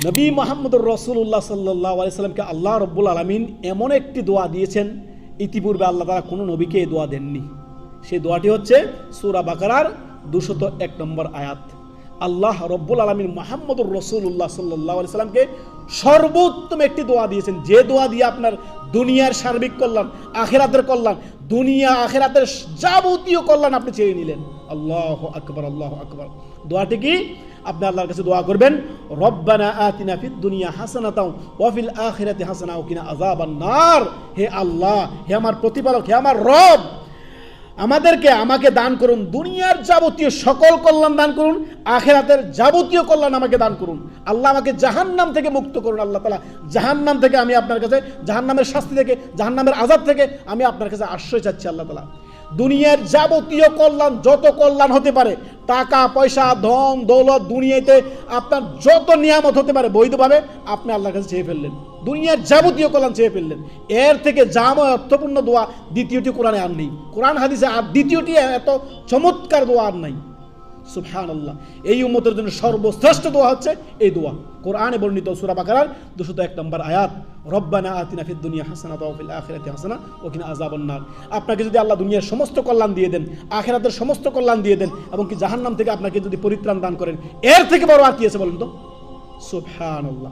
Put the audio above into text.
নবী মুহাম্মদুর রাসূলুল্লাহ সাল্লাল্লাহু আলাইহি সাল্লামকে আল্লাহ রাব্বুল আলামিন এমন একটি দোয়া দিয়েছেন, ইতিপূর্বে আল্লাহ তাআলা কোনো নবীকে এই দোয়া দেননি। সেই দোয়াটি হচ্ছে সূরা বাকারার 201 নম্বর আয়াত। আল্লাহ রাব্বুল আলামিন মুহাম্মদুর রাসূলুল্লাহ সাল্লাল্লাহু আলাইহি সাল্লামকে সর্বোত্তম একটি দোয়া দিয়েছেন, যে দোয়া দিয়ে আপনার দুনিয়ার সার্বিক কল্যাণ, আখিরাতের কল্যাণ, দুনিয়া আখিরাতের যাবতীয় কল্যাণ আপনি চেয়ে নিলেন। আল্লাহু আকবার, আল্লাহু আকবার। দোয়াটি কি? আপনি আল্লাহর কাছে দোয়া করবেন, রব্বানা আতিনা ফিদ দুনিয়া হাসানাতাও ওয়া ফিল আখিরাতি হাসানা ওয়া কিনা আযাবান নার। হে আল্লাহ, হে আমার প্রতিপালক, হে আমার রব, আমাকে দান করুন দুনিয়ার যাবতীয় সকল কল্যাণ দান করুন, আখিরাতের যাবতীয় কল্যাণ আমাকে দান করুন। আল্লাহ আমাকে জাহান্নাম থেকে মুক্ত করুন। আল্লাহ তাআলা জাহান্নাম থেকে আমি আপনার কাছে, জাহান্নামের শাস্তি থেকে, জাহান্নামের আযাব থেকে আমি আপনার কাছে আশ্রয় চাচ্ছি। আল্লাহ তাআলা দুনিয়ার যাবতীয় কল্যাণ, যত কল্যাণ হতে পারে, টাকা পয়সা, ধন দৌলত, দুনিয়াতে আপনার যত নিয়ামত হতে পারে বৈধভাবে আপনি আল্লাহর কাছে চেয়ে ফেললেন, দুনিয়ার যাবতীয় কল্যাণ চেয়ে ফেললেন। এর থেকে জাময় অর্থপূর্ণ দোয়া দ্বিতীয়টি কোরআনে আর নেই, কোরআন হাদিসে আর দ্বিতীয়টি এত চমৎকার দোয়া আর নাই। সুবহানাল্লাহ। এই উম্মতের জন্য সর্বশ্রেষ্ঠ দোয়া হচ্ছে এই দোয়া, কোরআনে বর্ণিত সূরা বাকারার 201 নম্বর আয়াত, রব্বানা আতিনা ফিদ দুনিয়া হাসানাতাও ওয়া ফিল আখিরাতি হাসানা ওয়া কিনা আযাবান নার। আপনাকে যদি আল্লাহ দুনিয়ার সমস্ত কল্যাণ দিয়ে দেন, আখিরাতের সমস্ত কল্যাণ দিয়ে দেন, এবং কি জাহান্নাম থেকে আপনাকে যদি পরিত্রাণ দান করেন, এর থেকে বড় আর কি আছে বলুন তো? সুবহানাল্লাহ।